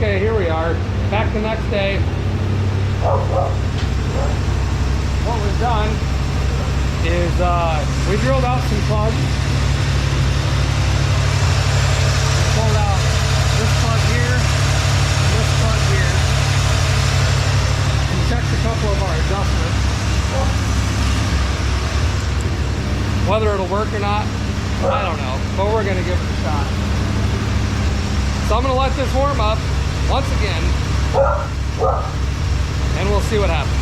Okay, here we are, back the next day. What we've done is we drilled out some plugs. Pulled out this plug here, and this plug here, and checked a couple of our adjustments. Whether it'll work or not, I don't know, but we're gonna give it a shot. So I'm gonna let this warm up once again, and we'll see what happens.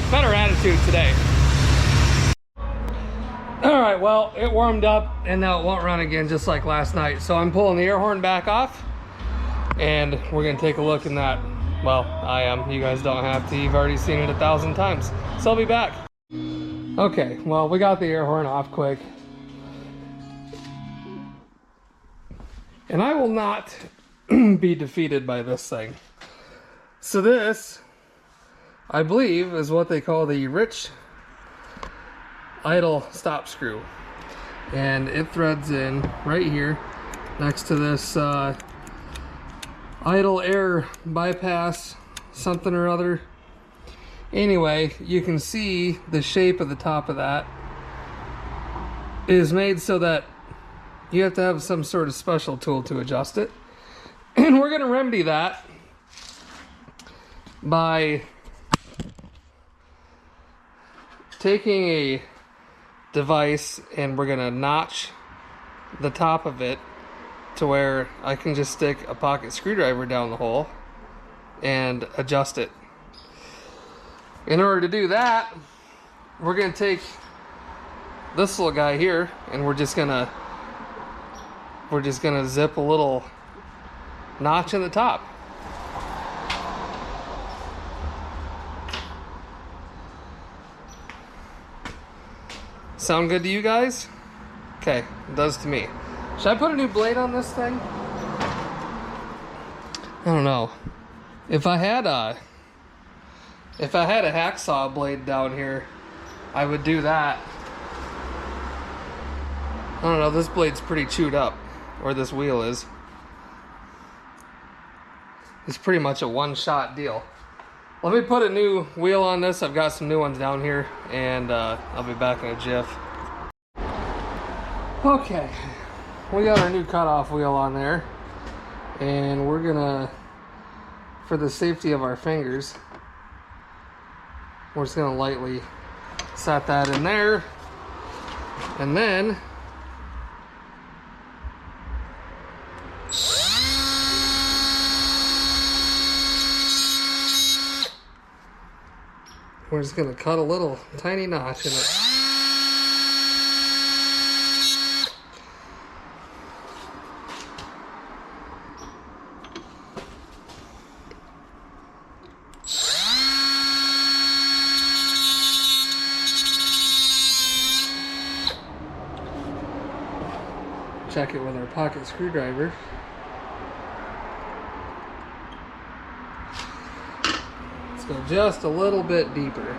Better attitude today. All right, well, it warmed up and now it won't run again just like last night. So I'm pulling the air horn back off and we're gonna take a look in that. Well, I am, you guys don't have to, you've already seen it 1,000 times. So I'll be back. Okay, well, we got the air horn off quick. And I will not be defeated by this thing. So this, I believe, is what they call the rich idle stop screw. And it threads in right here next to this idle air bypass something or other. Anyway, you can see the shape of the top of that is made so that you have to have some sort of special tool to adjust it. And we're going to remedy that by taking a device and we're going to notch the top of it to where I can just stick a pocket screwdriver down the hole and adjust it. In order to do that, we're going to take this little guy here and we're just going to zip a little notch in the top. Sound good to you guys? Okay, it does to me. Should I put a new blade on this thing? I don't know. If I had a hacksaw blade down here, I would do that. I don't know, this blade's pretty chewed up, or this wheel is. It's pretty much a one-shot deal. Let me put a new wheel on this. I've got some new ones down here, and I'll be back in a jiff. Okay, we got our new cutoff wheel on there, and we're gonna, for the safety of our fingers, we're just gonna lightly set that in there, and then we're just gonna cut a little tiny notch in it. Check it with our pocket screwdriver. Let's go just a little bit deeper.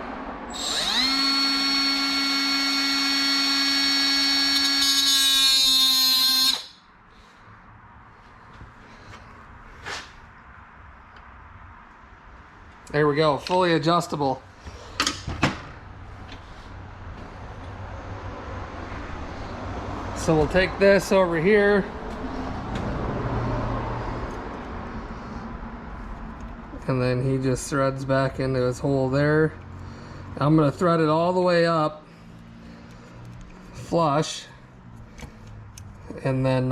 There we go, fully adjustable. So we'll take this over here and then he just threads back into his hole there. I'm going to thread it all the way up flush and then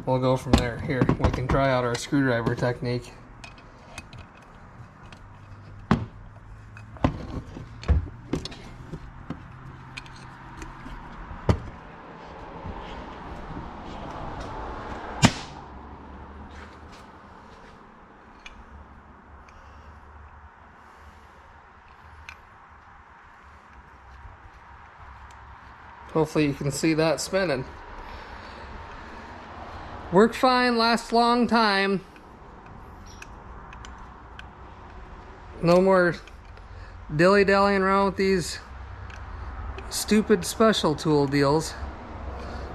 we'll go from there. Here, we can try out our screwdriver technique. Hopefully you can see that spinning. Worked fine, lasts a long time. No more dilly-dallying around with these stupid special tool deals.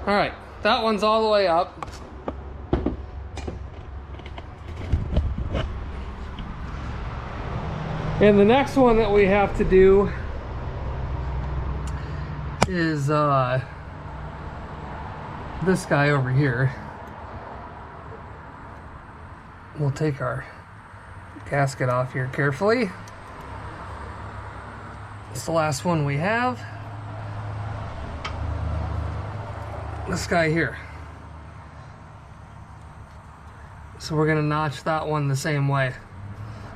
Alright, that one's all the way up. And the next one that we have to do is this guy over here. We'll take our gasket off here carefully. It's the last one we have. This guy here. So we're gonna notch that one the same way.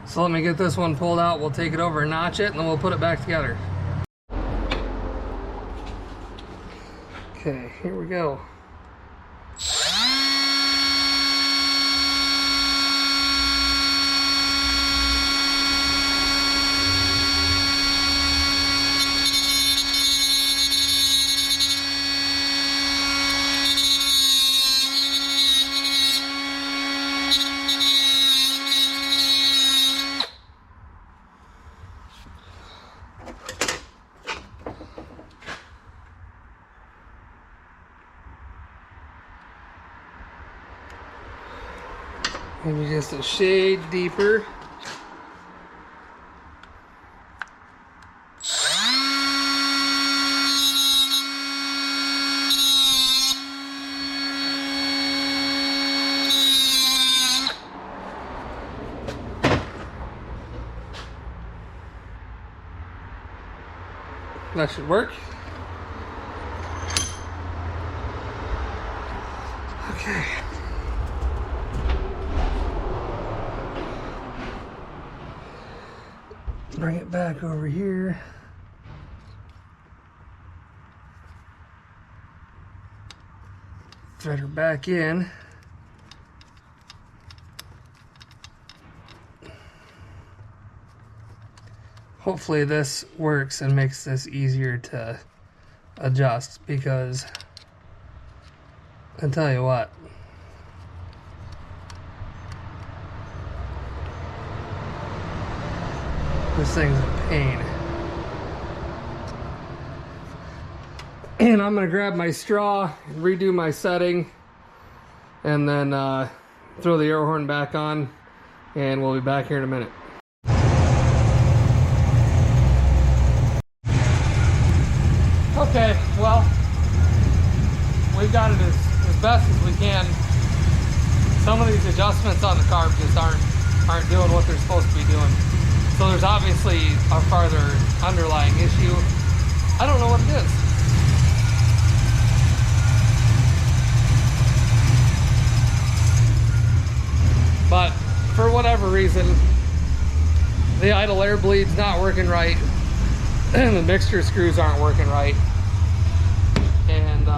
So let me get this one pulled out, we'll take it over and notch it, and then we'll put it back together. Okay, here we go. Maybe just a shade deeper. That should work. Okay. Bring it back over here. Thread her back in. Hopefully this works and makes this easier to adjust, because I'll tell you what, this thing's a pain. And I'm gonna grab my straw, redo my setting, and then throw the air horn back on, and we'll be back here in a minute. Okay, well, we've got it as best as we can. Some of these adjustments on the carb just aren't doing what they're supposed to be doing. So there's obviously a farther underlying issue. I don't know what it is. But for whatever reason, the idle air bleed's not working right, and the mixture screws aren't working right. And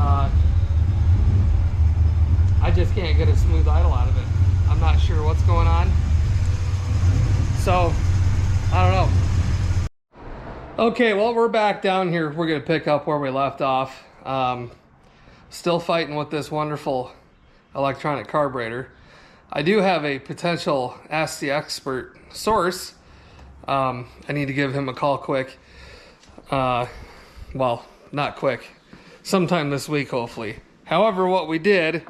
I just can't get a smooth idle out of it. I'm not sure what's going on. So, I don't know. Okay, well, we're back down here. We're gonna pick up where we left off. Still fighting with this wonderful electronic carburetor. I do have a potential Ask the Expert source. I need to give him a call quick. Well, not quick. Sometime this week, hopefully. However, what we did,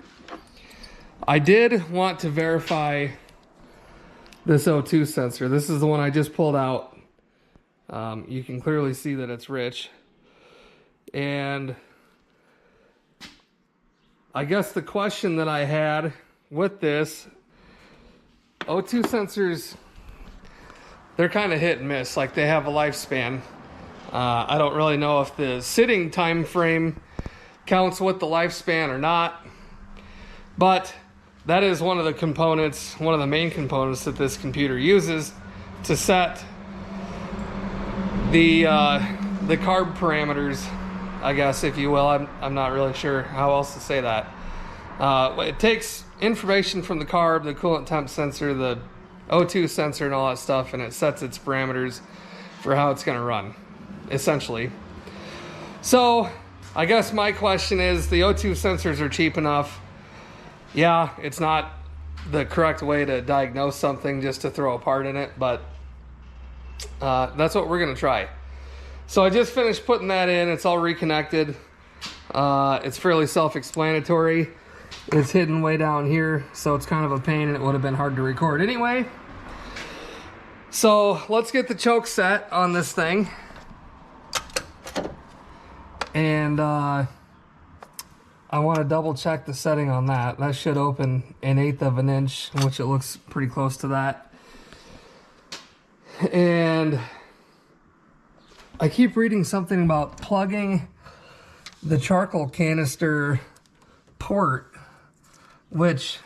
I did want to verify this O2 sensor. This is the one I just pulled out. You can clearly see that it's rich. And I guess the question that I had with this, O2 sensors, they're kind of hit and miss. Like, they have a lifespan. I don't really know if the sitting time frame counts with the lifespan or not, but that is one of the components, one of the main components that this computer uses to set the carb parameters, I guess, if you will. I'm not really sure how else to say that. It takes information from the carb, the coolant temp sensor, the O2 sensor, and all that stuff, and it sets its parameters for how it's going to run, essentially. So I guess my question is, the O2 sensors are cheap enough. Yeah, it's not the correct way to diagnose something just to throw a part in it, but that's what we're going to try. So I just finished putting that in. It's all reconnected. It's fairly self-explanatory. It's hidden way down here, so it's kind of a pain, and it would have been hard to record anyway. So let's get the choke set on this thing. And I want to double check the setting on that. That should open 1/8 of an inch, which it looks pretty close to that. And I keep reading something about plugging the charcoal canister port, which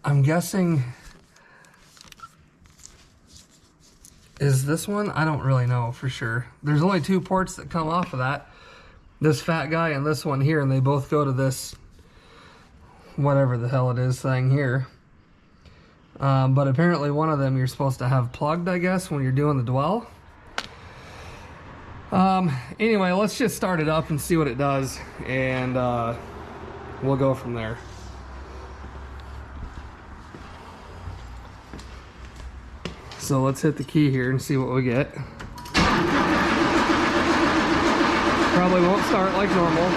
I'm guessing is this one. I don't really know for sure. There's only 2 ports that come off of that. This fat guy and this one here, and they both go to this whatever the hell it is thing here. But apparently one of them you're supposed to have plugged, I guess, when you're doing the dwell. Anyway, let's just start it up and see what it does, and we'll go from there. So let's hit the key here and see what we get. Probably won't start like normal.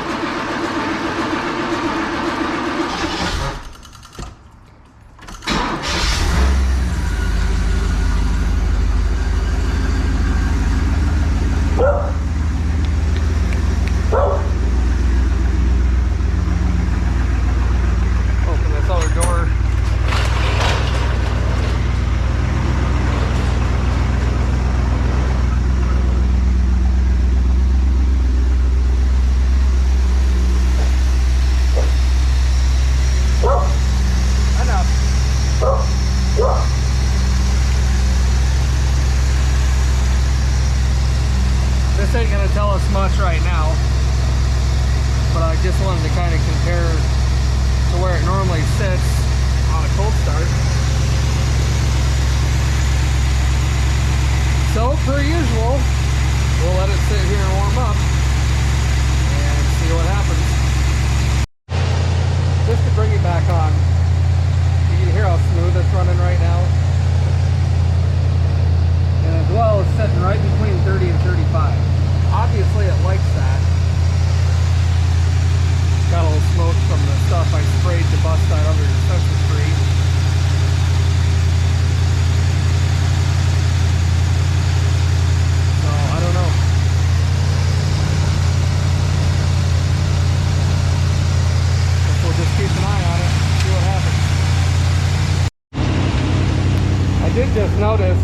Open this other door. This ain't gonna tell us much right now, but I just wanted to kind of compare to where it normally sits on a cold start. So, per usual, we'll let it sit here and warm up and see what happens. Just to bring it back on, you can hear how smooth it's running right now. And the dwell is sitting right between 30 and 35. Obviously it likes that. Got a little smoke from the stuff I sprayed to bust that other sensor free. So I don't know. Guess we'll just keep an eye on it, see what happens. I did just notice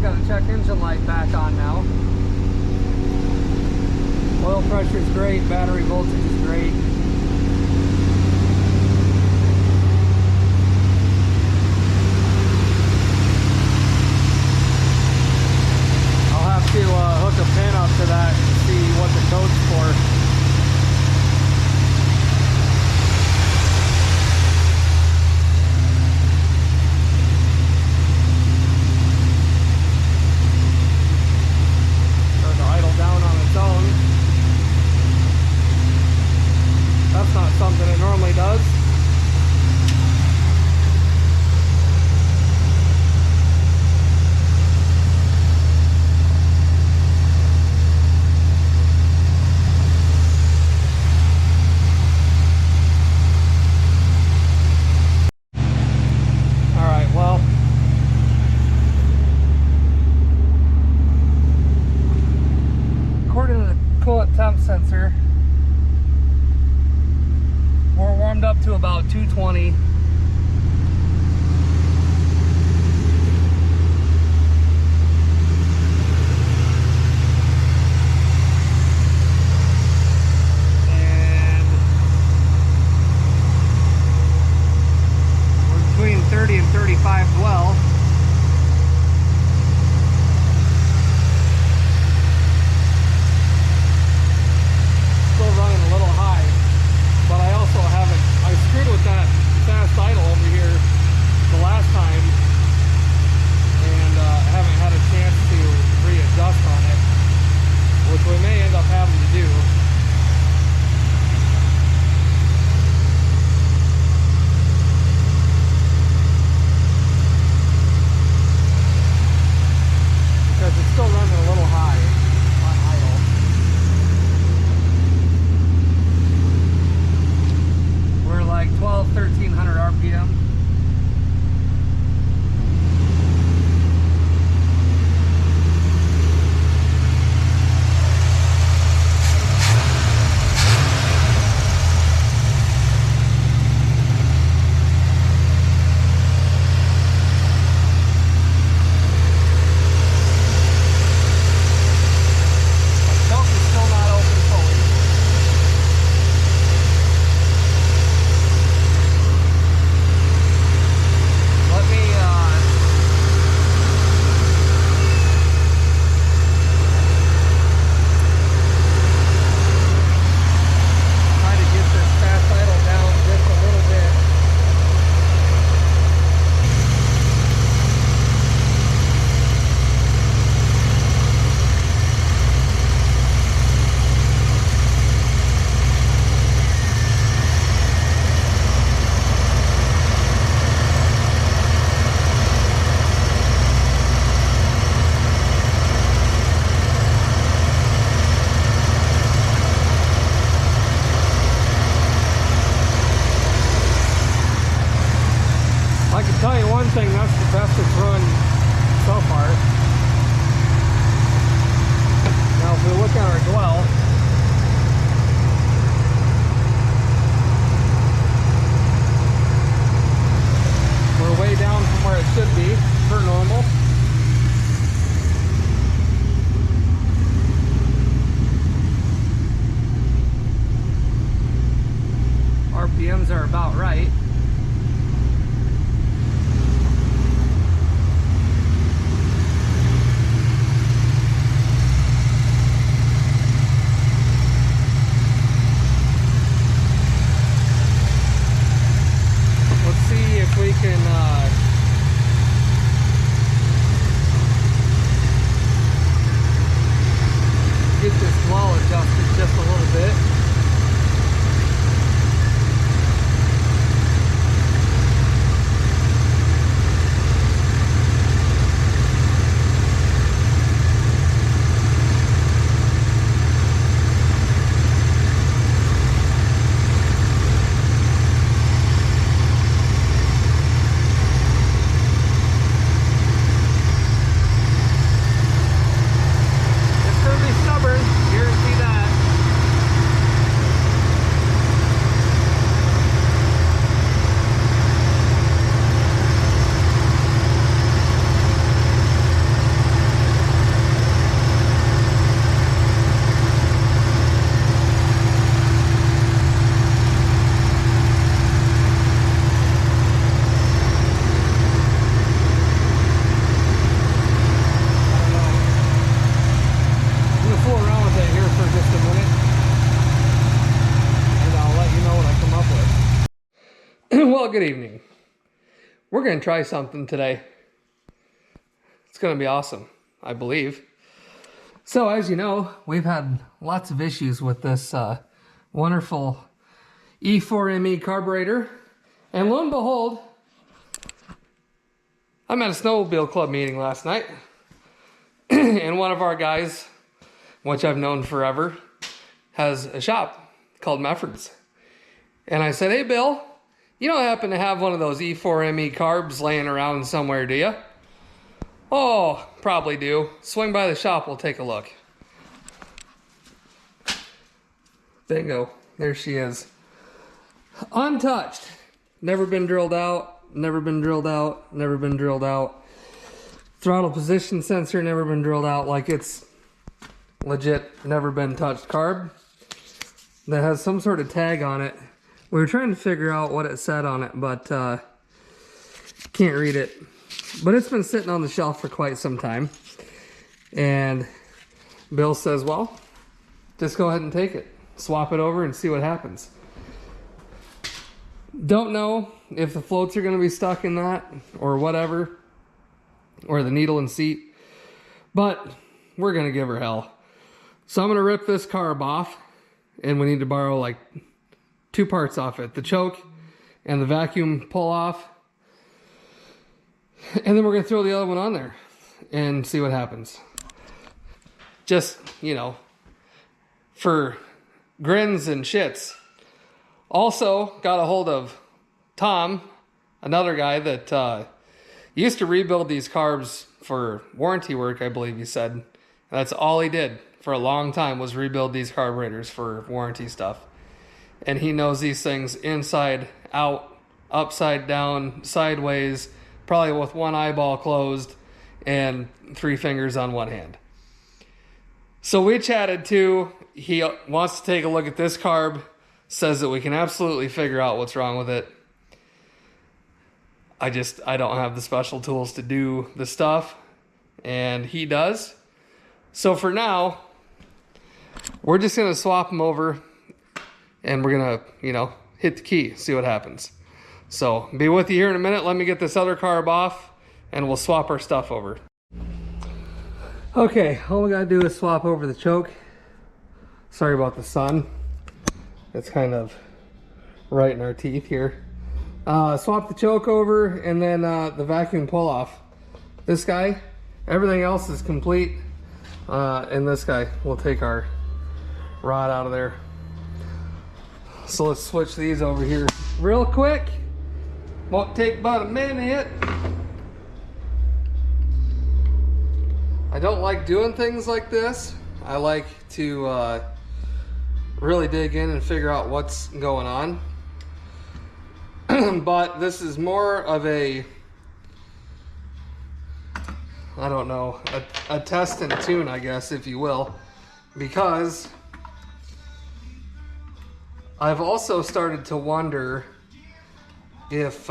got the check engine light back on now. Oil pressure is great, battery voltage is great. I'll have to hook a pin up to that and see what the code's for. That's not something it normally does. All right, well, according to the coolant temp sensor, we're warmed up to about 220. And we're between 30 and 35 dwell. Still running a little high. But I also haven't, I screwed with that fast RPMs are about right. Let's see if we can get this wall adjusted just a little bit. Well, good evening. We're going to try something today. It's going to be awesome, I believe. So, as you know, we've had lots of issues with this wonderful E4ME carburetor. And lo and behold, I'm at a snowmobile club meeting last night. And one of our guys, which I've known forever, has a shop called Mefford's. And I said, hey, Bill, you don't happen to have one of those E4ME carbs laying around somewhere, do you? Oh, probably do. Swing by the shop, we'll take a look. Bingo. There she is. Untouched. Never been drilled out, never been drilled out, never been drilled out. Throttle position sensor never been drilled out, like it's legit never been touched carb. That has some sort of tag on it. We were trying to figure out what it said on it, but can't read it. But it's been sitting on the shelf for quite some time. And Bill says, well, just go ahead and take it. Swap it over and see what happens. Don't know if the floats are going to be stuck in that or whatever. Or the needle and seat. But we're going to give her hell. So I'm going to rip this carb off. And we need to borrow like 2 parts off it. The choke and the vacuum pull off. And then we're going to throw the other one on there and see what happens. Just, you know, for grins and shits. Also got a hold of Tom, another guy that used to rebuild these carbs for warranty work, I believe he said. And that's all he did for a long time, was rebuild these carburetors for warranty stuff. And he knows these things inside, out, upside down, sideways, probably with one eyeball closed and 3 fingers on one hand. So we chatted too. He wants to take a look at this carb, says that we can absolutely figure out what's wrong with it. I don't have the special tools to do the stuff, and he does. So for now, we're just going to swap them over, and we're going to, you know, hit the key, see what happens. So be with you here in a minute. Let me get this other carb off, and we'll swap our stuff over. Okay, all we got to do is swap over the choke. Sorry about the sun. It's kind of right in our teeth here. Swap the choke over, and then the vacuum pull off. This guy, everything else is complete. And this guy, we'll take our rod out of there. So let's switch these over here real quick. Won't take about a minute. I don't like doing things like this. I like to really dig in and figure out what's going on. But this is more of a, I don't know, a test and tune, I guess, if you will, because I've also started to wonder if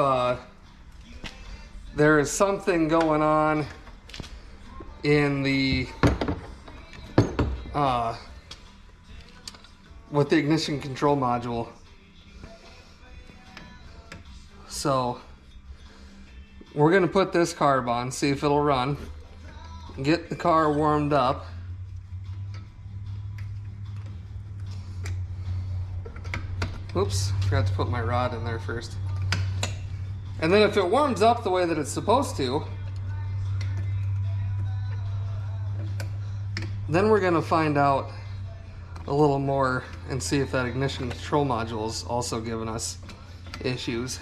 there is something going on in the with the ignition control module. So we're gonna put this carb on, see if it'll run, get the car warmed up. Oops, forgot to put my rod in there first. And then if it warms up the way that it's supposed to, then we're gonna find out a little more and see if that ignition control module is also giving us issues.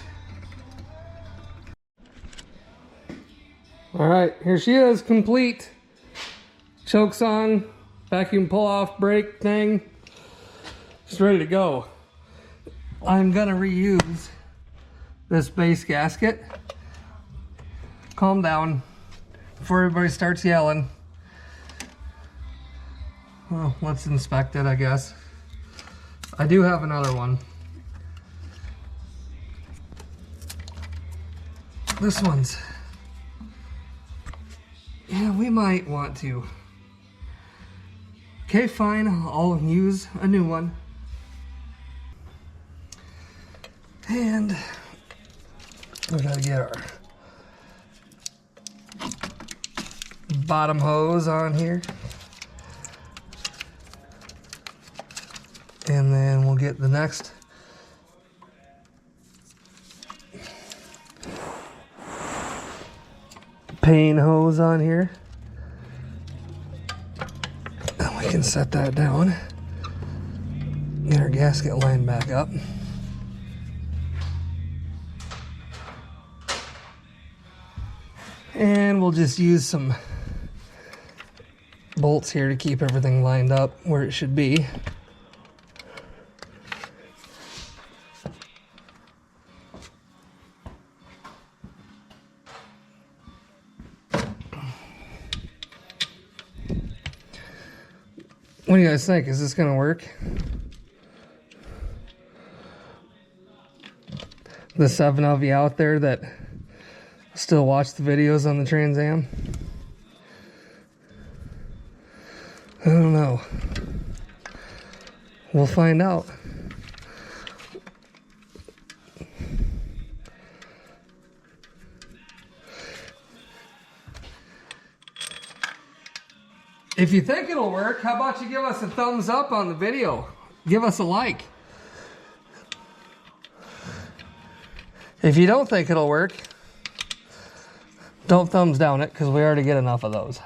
All right, here she is, complete. Chokes on, vacuum pull off brake thing. It's ready to go. I'm gonna reuse this base gasket. Calm down before everybody starts yelling. Well, let's inspect it, I guess. I do have another one. This one's, yeah, we might want to. Okay, fine, I'll use a new one. And we gotta get our bottom hose on here. And then we'll get the next pane hose on here. And we can set that down. Get our gasket line back up. And we'll just use some bolts here to keep everything lined up where it should be. What do you guys think? Is this gonna work? The 7 of you out there that still watch the videos on the Trans Am? I don't know. We'll find out. If you think it'll work, how about you give us a thumbs up on the video? Give us a like. If you don't think it'll work, don't thumbs down it, because we already get enough of those.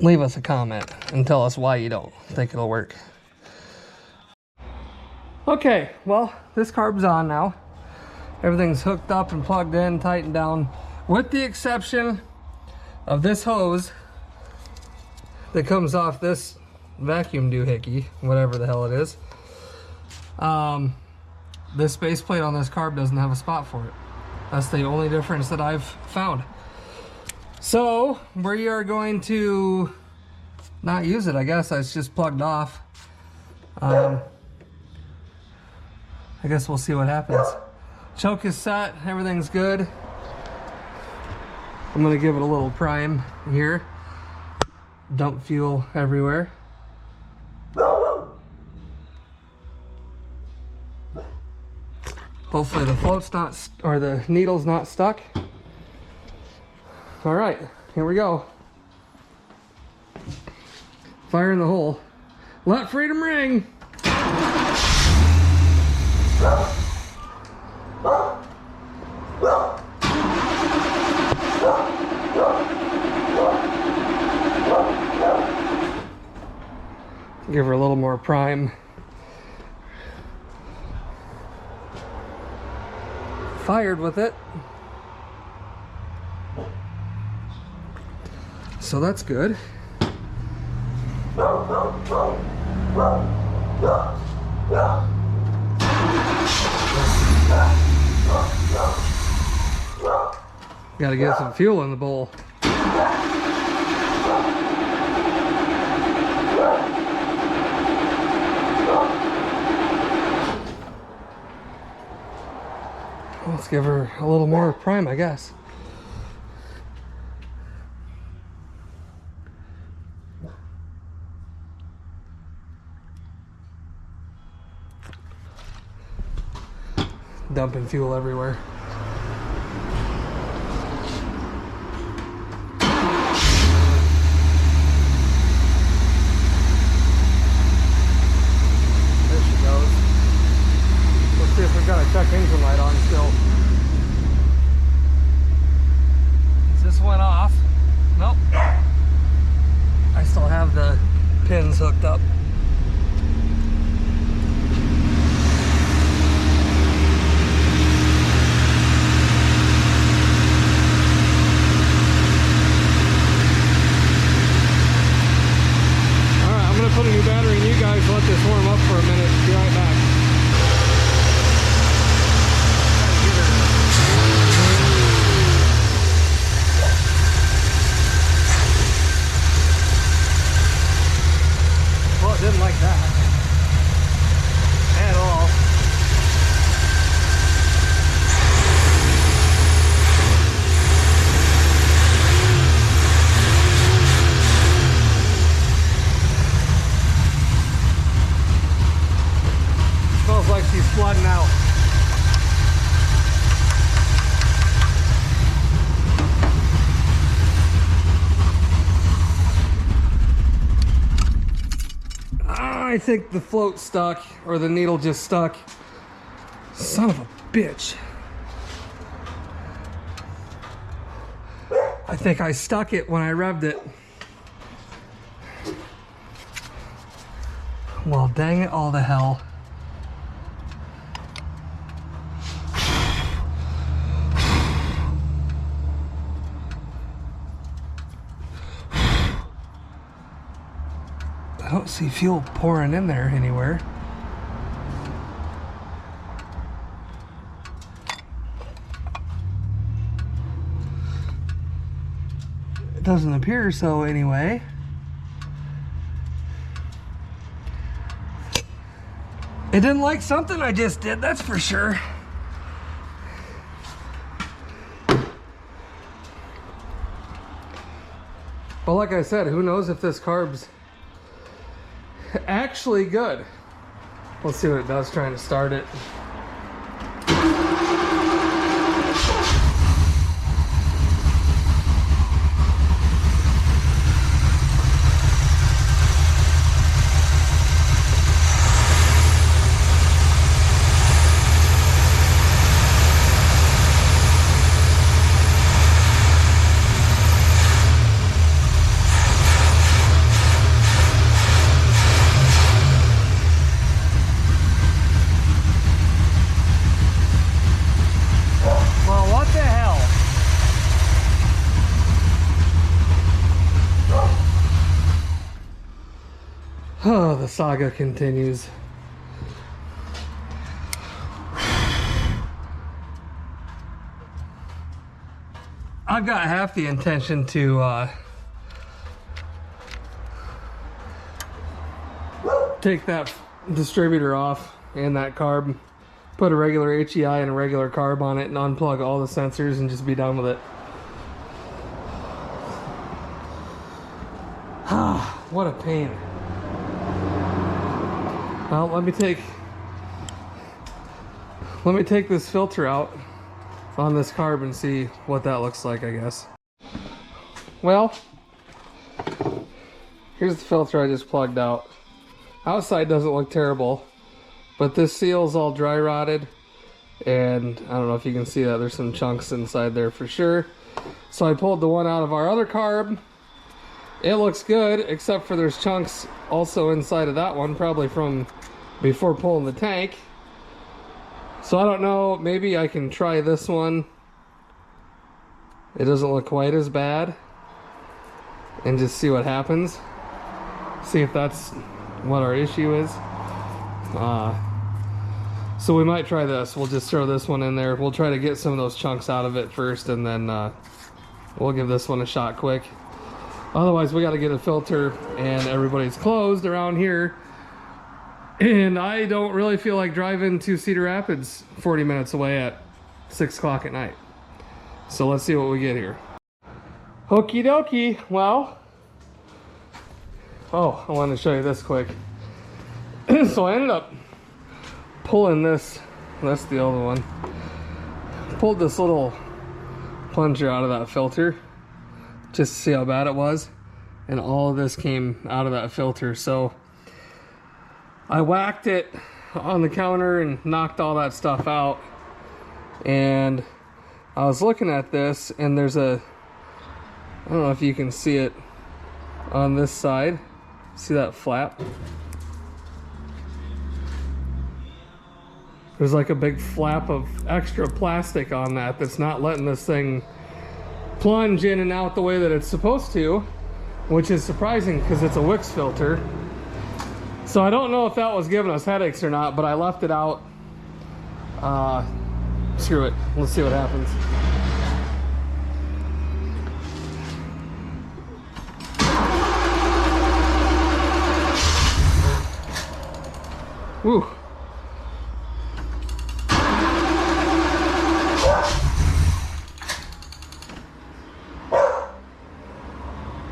Leave us a comment and tell us why you don't think it'll work. Okay, well, this carb's on now. Everything's hooked up and plugged in, tightened down, with the exception of this hose that comes off this vacuum doohickey, whatever the hell it is. This base plate on this carb doesn't have a spot for it. That's the only difference that I've found. So we are going to not use it, I guess. It's just plugged off. I guess we'll see what happens. Choke is set, everything's good. I'm gonna give it a little prime here. Dump fuel everywhere. Hopefully the float's not, or the needle's not stuck. All right, here we go. Fire in the hole. Let freedom ring. Give her a little more prime. Fired with it. So that's good. Gotta get some fuel in the bowl. Let's give her a little more prime, I guess. Dumping fuel everywhere. There she goes. Let's see if we've got a check engine light on still. This went off. Nope. I still have the pins hooked up. Put a new battery in. You guys let this warm up for a minute. Be right back. Well, it didn't like that at all. Smells like she's flooding out. I think the float stuck, or the needle just stuck. Son of a bitch. I think I stuck it when I revved it. Well, dang it all to hell. I don't see fuel pouring in there anywhere. It doesn't appear so anyway. It didn't like something I just did, that's for sure. But like I said, who knows if this carb's actually good. Let's see what it does trying to start it. Oh, the saga continues. I've got half the intention to take that distributor off and that carb, put a regular HEI and a regular carb on it, and unplug all the sensors and just be done with it. Ah, what a pain. Well, let me take this filter out on this carb and see what that looks like, I guess. Well, here's the filter I just plugged out. Outside doesn't look terrible, but this seal's all dry rotted, and I don't know if you can see that. There's some chunks inside there for sure. So I pulled the one out of our other carb. It looks good, except for there's chunks also inside of that one, probably from before pulling the tank. So I don't know, maybe I can try this one. It doesn't look quite as bad. And just see what happens. See if that's what our issue is. So we might try this. We'll just throw this one in there. We'll try to get some of those chunks out of it first, and then we'll give this one a shot quick. Otherwise, we got to get a filter, and everybody's closed around here. And I don't really feel like driving to Cedar Rapids 40 minutes away at 6 o'clock at night. So let's see what we get here. Okie dokie. Well, oh, I wanted to show you this quick. So I ended up pulling this. That's the other one. Pulled this little plunger out of that filter just to see how bad it was, and all of this came out of that filter. So I whacked it on the counter and knocked all that stuff out, and I was looking at this, and there's a, I don't know if you can see it on this side. See that flap? There's like a big flap of extra plastic on that that's not letting this thing plunge in and out the way that it's supposed to, which is surprising because it's a Wix filter. So I don't know if that was giving us headaches or not, but I left it out. Screw it. Let's see what happens. Woo.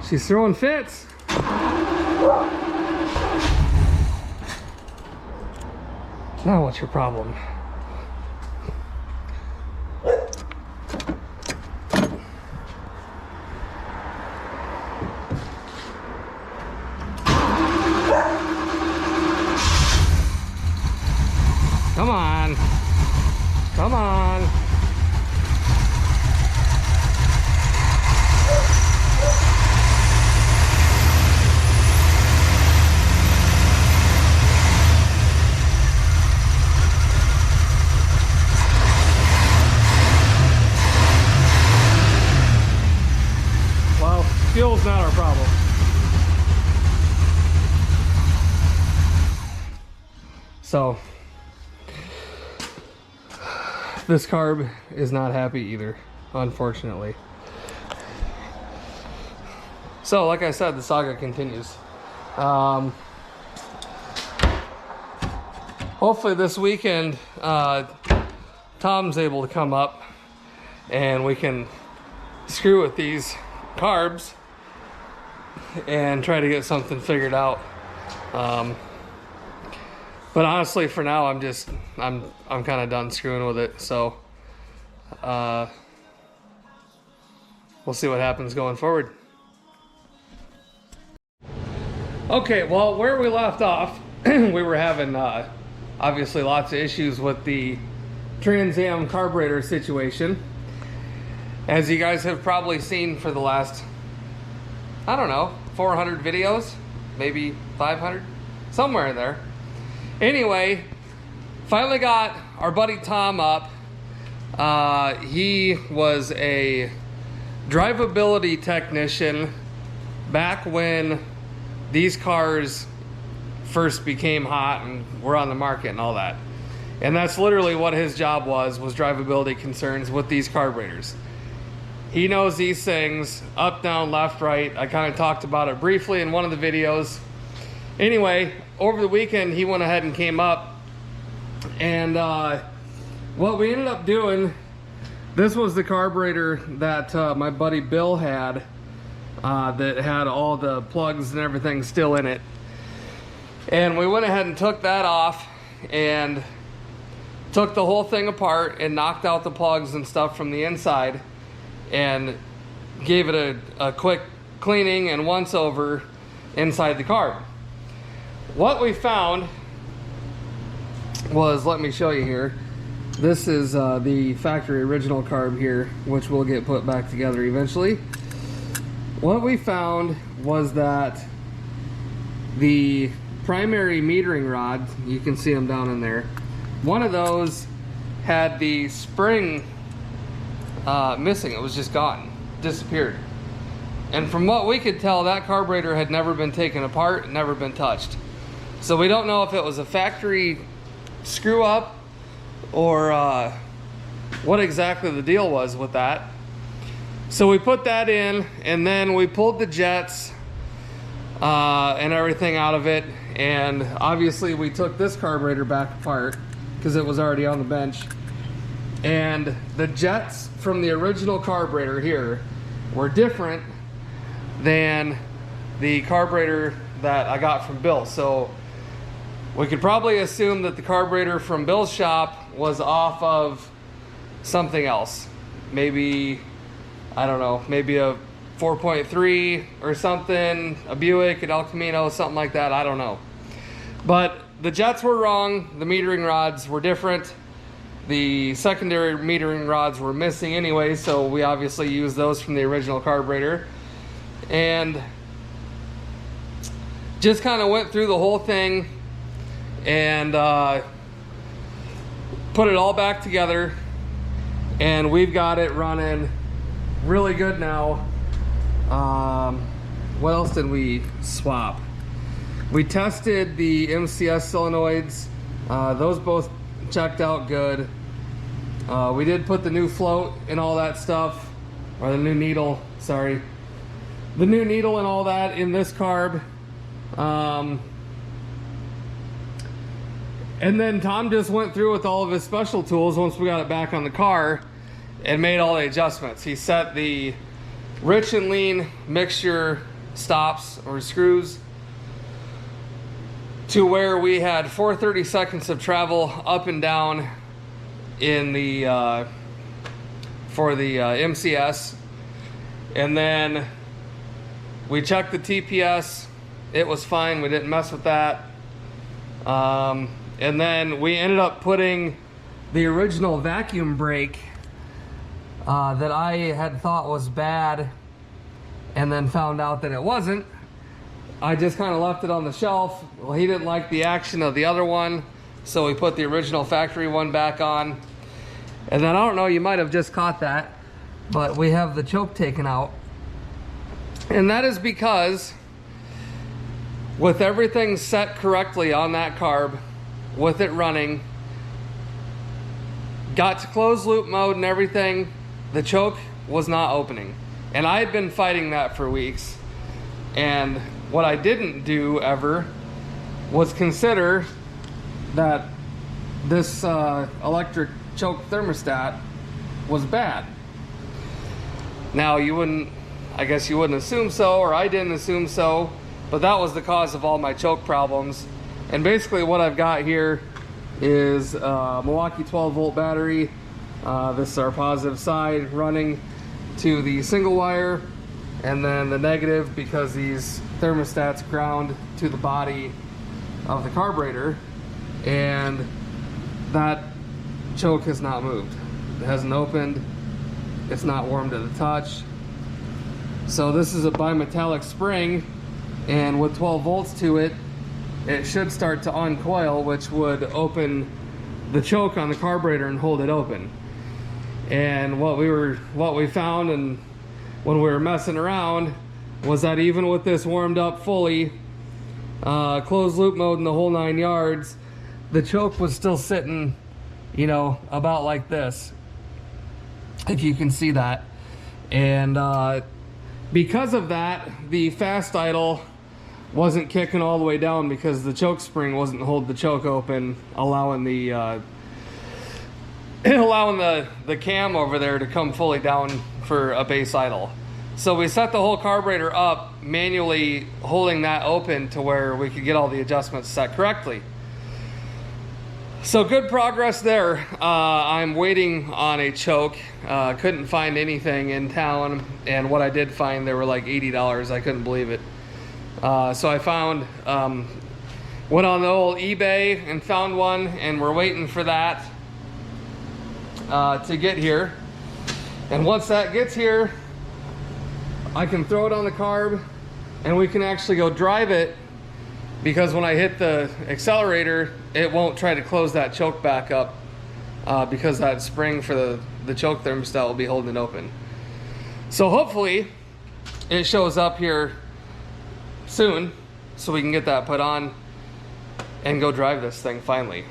She's throwing fits. Now what's your problem? Come on. Come on. Well, fuel's not our problem. So this carb is not happy either, unfortunately. So like I said, the saga continues. Hopefully this weekend Tom's able to come up and we can screw with these carbs and try to get something figured out. But honestly, for now, I'm kind of done screwing with it. So we'll see what happens going forward. Okay, well, where we left off, we were having obviously lots of issues with the Trans Am carburetor situation. As you guys have probably seen for the last, I don't know, 400 videos, maybe 500, somewhere in there. Anyway, finally got our buddy Tom up. He was a drivability technician back when these cars first became hot and were on the market and all that. And that's literally what his job was drivability concerns with these carburetors. He knows these things up, down, left, right. I kind of talked about it briefly in one of the videos. Anyway, over the weekend he went ahead and came up, and what we ended up doing, this was the carburetor that my buddy Bill had, that had all the plugs and everything still in it. And we went ahead and took that off and took the whole thing apart and knocked out the plugs and stuff from the inside and gave it a quick cleaning and once over inside the carb. What we found was, let me show you here. This is the factory original carb here, which will get put back together eventually. What we found was that the primary metering rod, you can see them down in there, one of those had the spring missing. It was just gone, disappeared. And from what we could tell, that carburetor had never been taken apart, never been touched. So we don't know if it was a factory screw up or what exactly the deal was with that. So we put that in, and then we pulled the jets and everything out of it. And obviously we took this carburetor back apart because it was already on the bench. And the jets from the original carburetor here were different than the carburetor that I got from Bill. So we could probably assume that the carburetor from Bill's shop was off of something else. Maybe, I don't know, maybe a 4.3 or something, a Buick, an El Camino, something like that, I don't know. But the jets were wrong, the metering rods were different. The secondary metering rods were missing anyway, so we obviously used those from the original carburetor. And just kind of went through the whole thing and put it all back together, and we've got it running really good now. What else did we swap? We tested the MCS solenoids. Those both checked out good. We did put the new float and all that stuff, or the new needle, sorry. The new needle and all that in this carb. And then Tom just went through with all of his special tools once we got it back on the car and made all the adjustments. He set the rich and lean mixture stops or screws to where we had 430 seconds of travel up and down in the for the MCS. And then we checked the TPS. It was fine, we didn't mess with that. And then we ended up putting the original vacuum brake that I had thought was bad and then found out that it wasn't. I just kind of left it on the shelf. Well, he didn't like the action of the other one, so we put the original factory one back on. And then I don't know, you might have just caught that, but we have the choke taken out. And that is because with everything set correctly on that carb, with it running, got to closed loop mode and everything, the choke was not opening. And I had been fighting that for weeks. And what I didn't do ever was consider that this electric choke thermostat was bad. Now you wouldn't, I guess you wouldn't assume so, or I didn't assume so, but that was the cause of all my choke problems. And basically what I've got here is a Milwaukee 12 volt battery. This is our positive side running to the single wire, and then the negative, because these thermostats ground to the body of the carburetor, and that choke has not moved. It hasn't opened. It's not warm to the touch. So this is a bimetallic spring, and with 12 volts to it, it should start to uncoil, which would open the choke on the carburetor and hold it open. And what we found, and when we were messing around, was that even with this warmed up fully, closed loop mode and the whole 9 yards, the choke was still sitting, you know, about like this, if you can see that. And because of that, the fast idle wasn't kicking all the way down because the choke spring wasn't holding the choke open, allowing the the cam over there to come fully down for a base idle. So we set the whole carburetor up, manually holding that open to where we could get all the adjustments set correctly. So good progress there. I'm waiting on a choke. Couldn't find anything in town, and what I did find, they were like $80. I couldn't believe it. So I found, went on the old eBay and found one, and we're waiting for that to get here. And once that gets here, I can throw it on the carb and we can actually go drive it, because when I hit the accelerator, it won't try to close that choke back up because that spring for the choke thermostat will be holding it open. So hopefully it shows up here soon so we can get that put on and go drive this thing finally.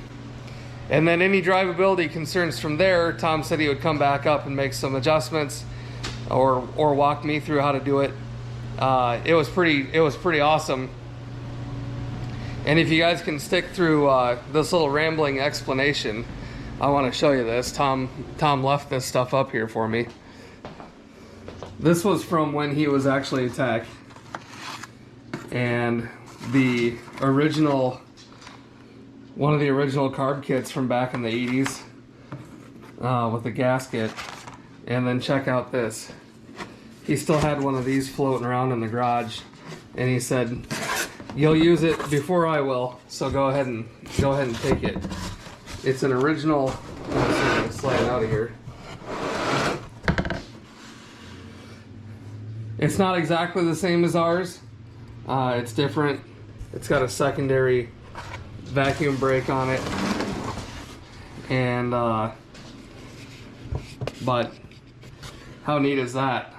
And then any drivability concerns from there, Tom said he would come back up and make some adjustments or walk me through how to do it. It was pretty awesome. And if you guys can stick through this little rambling explanation, I want to show you this. Tom left this stuff up here for me. This was from when he was actually a tech, and the original, one of the original carb kits from back in the 80s with the gasket. And then check out this. He still had one of these floating around in the garage, and he said, "You'll use it before I will, so go ahead and take it." It's an original. Let's see if I can slide it out of here. It's not exactly the same as ours. It's different. It's got a secondary vacuum brake on it, and but how neat is that?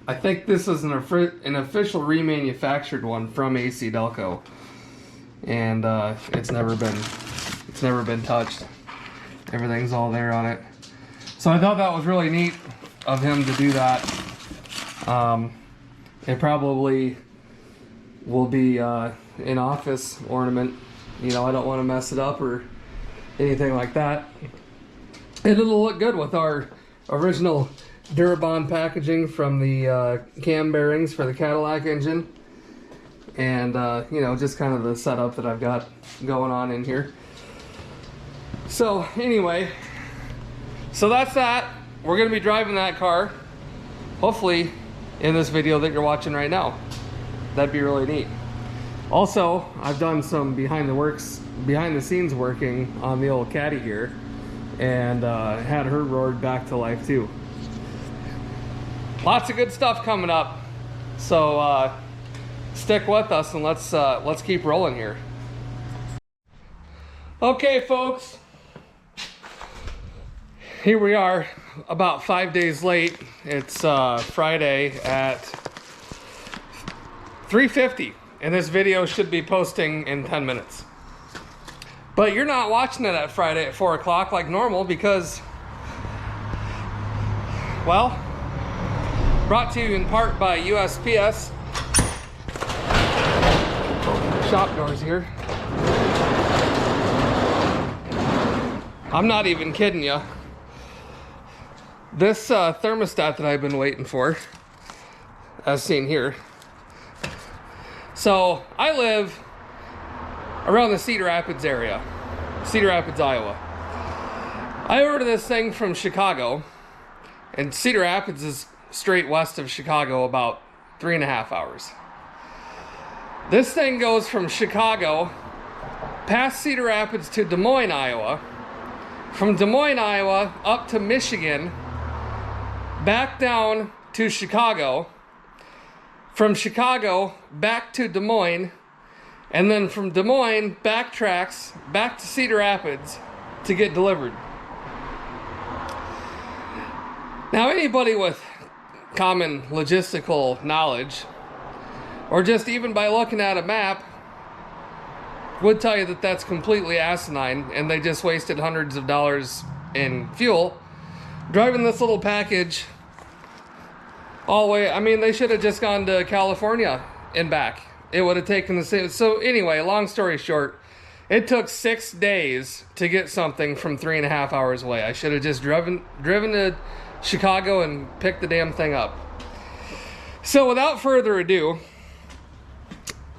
I think this is an official remanufactured one from AC Delco, and it's never been touched. Everything's all there on it. So I thought that was really neat of him to do that. It probably will be an office ornament. You know, I don't want to mess it up or anything like that. And it'll look good with our original Durabond packaging from the cam bearings for the Cadillac engine. And, you know, just kind of the setup that I've got going on in here. So, anyway, so that's that. We're going to be driving that car, hopefully, in this video that you're watching right now. That'd be really neat. Also, I've done some behind the scenes working on the old Caddy here, and had her roared back to life too. Lots of good stuff coming up, so stick with us and let's keep rolling here. Okay, folks, here we are, about 5 days late. It's Friday at 3:50, and this video should be posting in 10 minutes. But you're not watching it at Friday at 4 o'clock like normal because, well, brought to you in part by USPS. Shop doors here. I'm not even kidding you. This thermostat that I've been waiting for, as seen here. So I live around the Cedar Rapids area, Cedar Rapids, Iowa. I ordered this thing from Chicago, and Cedar Rapids is straight west of Chicago, about 3.5 hours. This thing goes from Chicago past Cedar Rapids to Des Moines, Iowa, from Des Moines, Iowa up to Michigan, back down to Chicago, from Chicago back to Des Moines, and then from Des Moines backtracks back to Cedar Rapids to get delivered. Now, anybody with common logistical knowledge, or just even by looking at a map, would tell you that that's completely asinine, and they just wasted hundreds of dollars in fuel driving this little package all the way. I mean, they should have just gone to California and back. It would have taken the same. So anyway, long story short, it took 6 days to get something from 3.5 hours away. I should have just driven to Chicago and picked the damn thing up. So without further ado,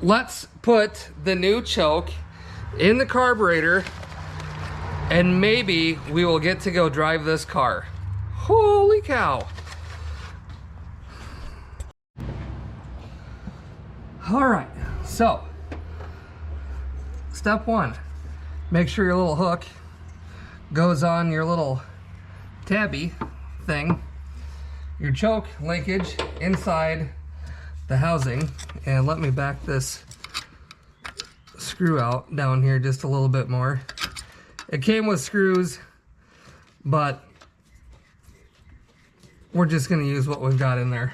let's put the new choke in the carburetor, and maybe we will get to go drive this car. Holy cow. All right, so step one, make sure your little hook goes on your little tabby thing, your choke linkage inside the housing. And let me back this screw out down here just a little bit more. It came with screws, but we're just going to use what we've got in there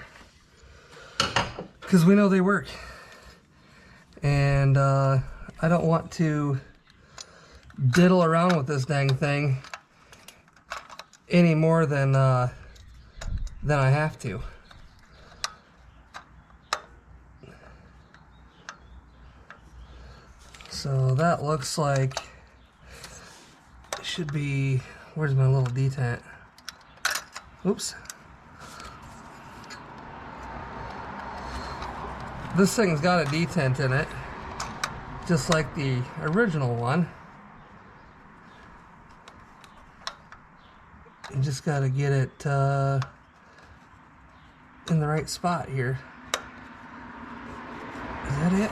because we know they work. And I don't want to diddle around with this dang thing any more than I have to. So that looks like it should be Where's my little detent? Oops. This thing's got a detent in it, just like the original one. You just got to get it in the right spot here. Is that it?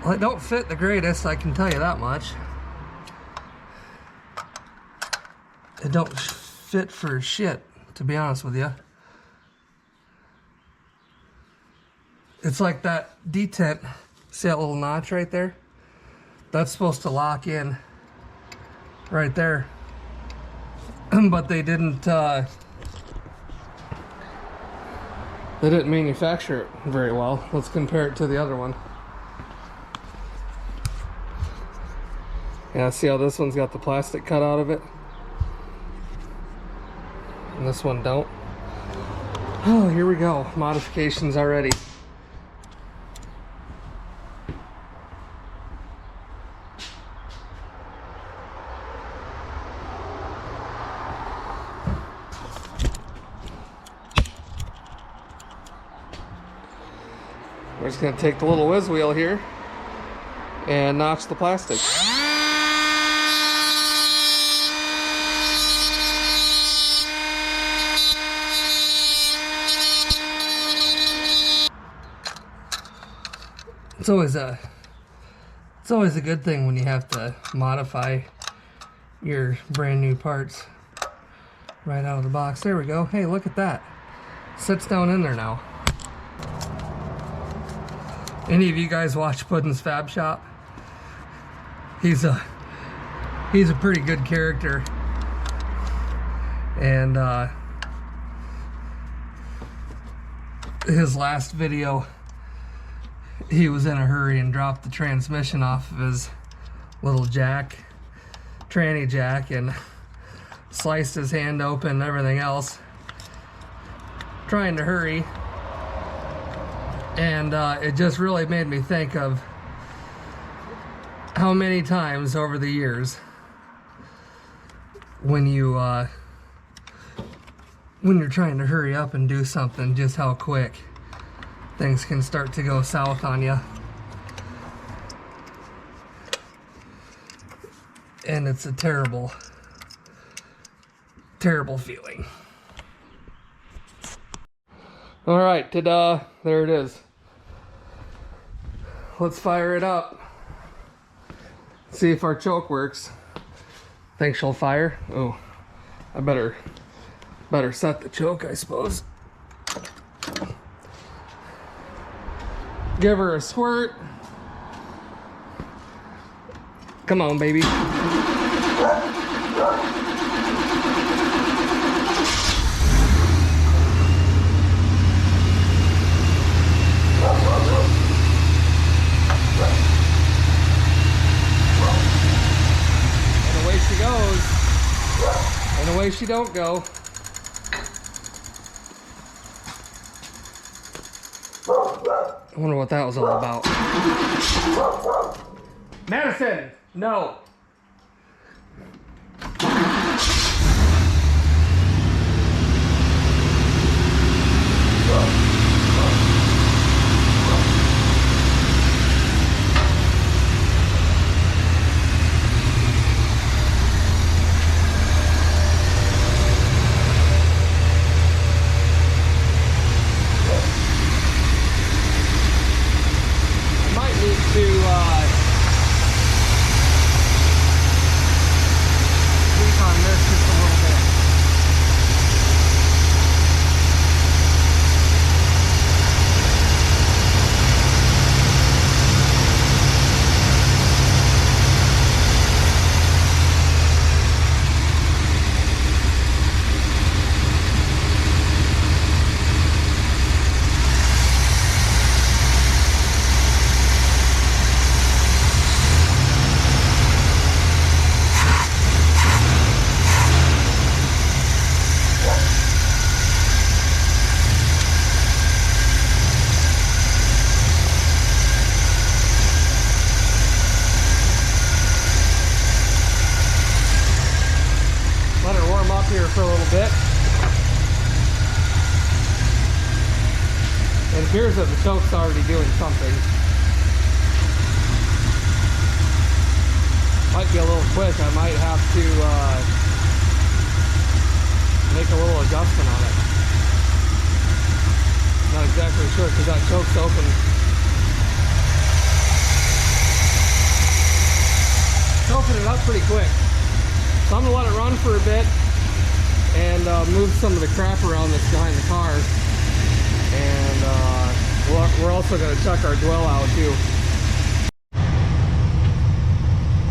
Well, it don't fit the greatest, I can tell you that much. It don't fit for shit, to be honest with you. It's like that detent, see that little notch right there? That's supposed to lock in right there. But they didn't manufacture it very well. Let's compare it to the other one. Yeah, see how this one's got the plastic cut out of it? And this one don't. Oh, here we go. Modifications already. We're just going to take the little whiz wheel here and notch the plastic. It's always a good thing when you have to modify your brand new parts right out of the box. There we go. Hey, look at that. Sits down in there now. Any of you guys watch Puddin's Fab Shop? He's a pretty good character. And his last video, he was in a hurry and dropped the transmission off of his little jack, tranny jack, and sliced his hand open and everything else, trying to hurry. And it just really made me think of how many times over the years when you're trying to hurry up and do something, just how quick things can start to go south on you. And it's a terrible, terrible feeling. All right, ta-da, there it is. Let's fire it up. See if our choke works. Think she'll fire? Oh, I better set the choke, I suppose. Give her a squirt. Come on, baby. And away she goes. And away she don't go. I wonder what that was all about. Madison, no. appears that the choke's already doing something. Might be a little quick. I might have to make a little adjustment on it. Not exactly sure because that choke's open. It's opening up pretty quick. So I'm gonna let it run for a bit and move some of the crap around that's behind the car. And we're also gonna check our dwell out too.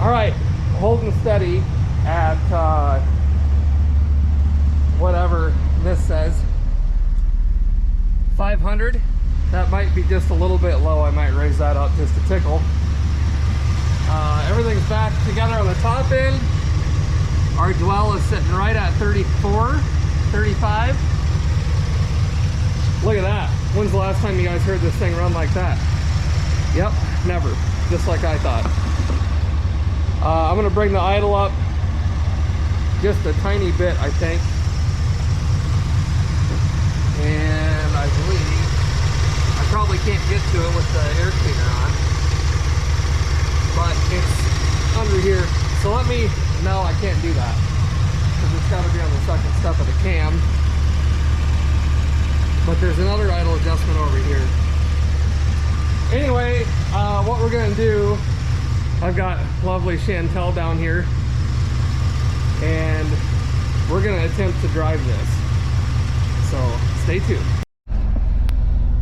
All right, holding steady at whatever this says, 500. That might be just a little bit low. I might raise that up just a tickle. Everything's back together on the top end. Our dwell is sitting right at 34, 35. Look at that. When's the last time you guys heard this thing run like that? Yep, never. Just like I thought. I'm gonna bring the idle up just a tiny bit, I think. And I believe I probably can't get to it with the air cleaner on, but it's under here. So let me, no, I can't do that because it's got to be on the second step of the cam. But there's another idle adjustment over here. Anyway, what we're gonna do, I've got lovely Chantel down here, and we're gonna attempt to drive this. So stay tuned.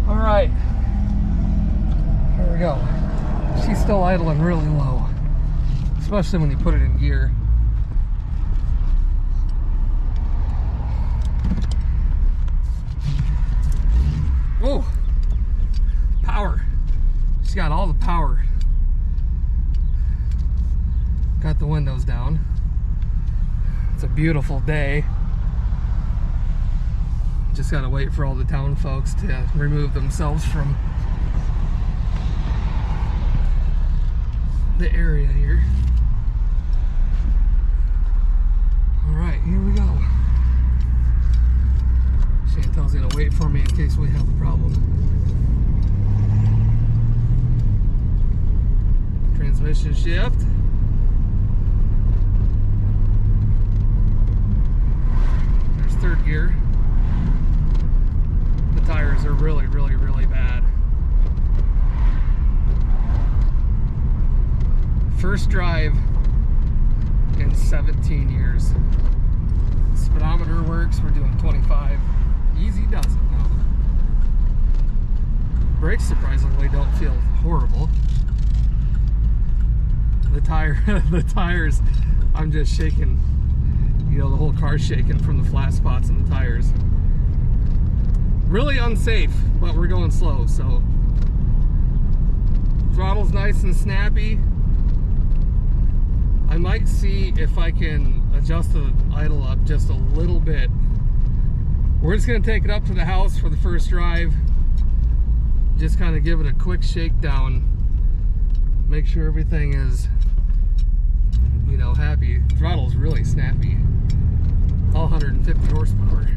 All right, here we go. She's still idling really low, especially when you put it in gear. Whoa, power. She's got all the power. Got the windows down. It's a beautiful day. Just gotta wait for all the town folks to remove themselves from the area here. All right, here we go. Chantel's gonna wait for me in case we have a problem. Transmission shift. There's third gear. The tires are really, really, really bad. First drive in 17 years. Speedometer works, we're doing 25. Easy does it now. Brakes surprisingly don't feel horrible. The tires, I'm just shaking. You know, the whole car's shaking from the flat spots in the tires. Really unsafe, but we're going slow, so. Throttle's nice and snappy. I might see if I can adjust the idle up just a little bit. We're just gonna take it up to the house for the first drive. Just kind of give it a quick shakedown. Make sure everything is, you know, happy. Throttle's really snappy. All 150 horsepower.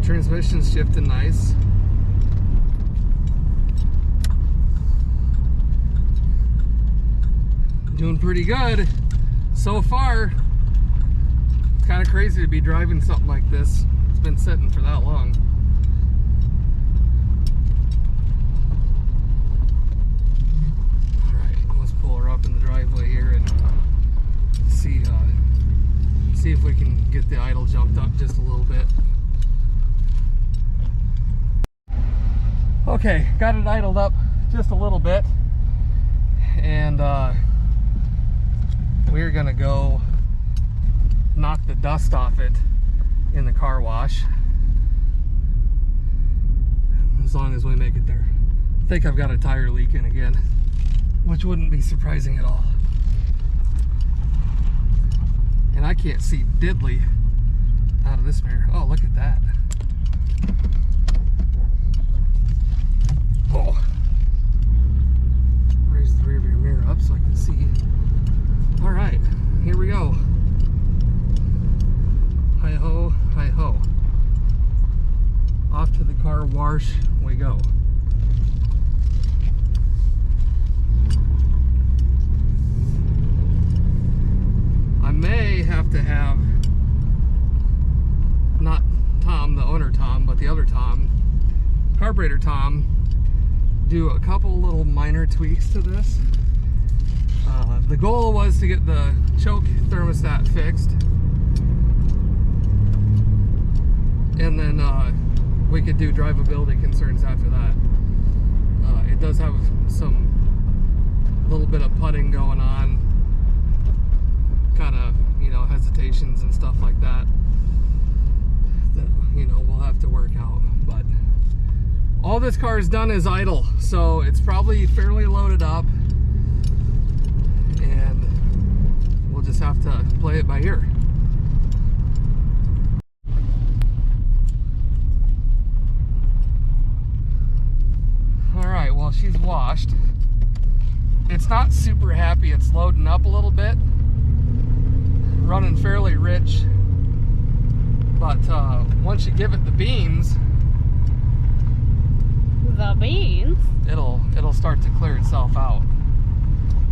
Transmission's shifting nice. Doing pretty good so far. It's kind of crazy to be driving something like this. It's been sitting for that long. All right, let's pull her up in the driveway here and see if we can get the idle jumped up just a little bit. Okay, got it idled up just a little bit, and we're gonna go knock the dust off it in the car wash, as long as we make it there. I think I've got a tire leaking again, which wouldn't be surprising at all. And I can't see diddly out of this mirror. Oh, look at that. Oh. Raise the rear view mirror up so I can see. All right, here we go. Hi ho, hi ho. Off to the car wash. marsh we go. I may have to have, not Tom, the owner Tom, but the other Tom, carburetor Tom, do a couple little minor tweaks to this. The goal was to get the choke thermostat fixed, and then we could do drivability concerns after that. It does have some little bit of putting going on, kind of, you know, hesitations and stuff like that, you know, we'll have to work out. But all this car is done is idle, so it's probably fairly loaded up, and we'll just have to play it by ear. Alright, well, she's washed. It's not super happy. It's loading up a little bit, running fairly rich, but once you give it the beans, it'll start to clear itself out.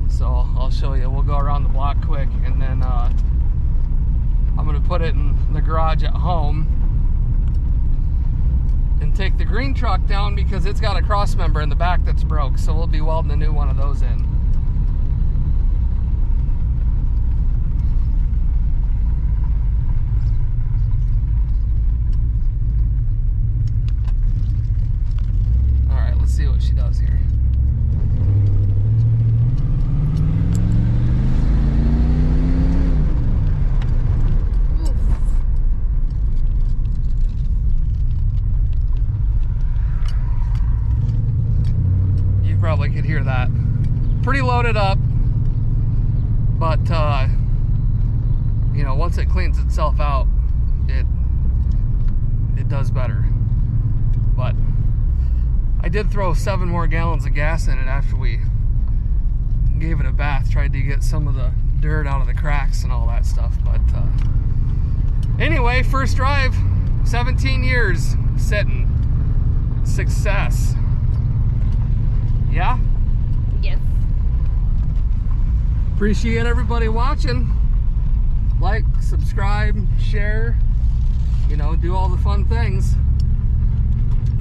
So I'll show you. We'll go around the block quick, and then I'm gonna put it in the garage at home and take the green truck down because it's got a cross member in the back that's broke, so we'll be welding a new one of those in. Alright, let's see what she does here. Probably could hear that. Pretty loaded up, but you know, once it cleans itself out, it does better. But I did throw 7 more gallons of gas in it after we gave it a bath, tried to get some of the dirt out of the cracks and all that stuff. But anyway, first drive, 17 years sitting, success. Yeah? Yes. Appreciate everybody watching. Like, subscribe, share, you know, do all the fun things.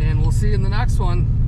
And we'll see you in the next one.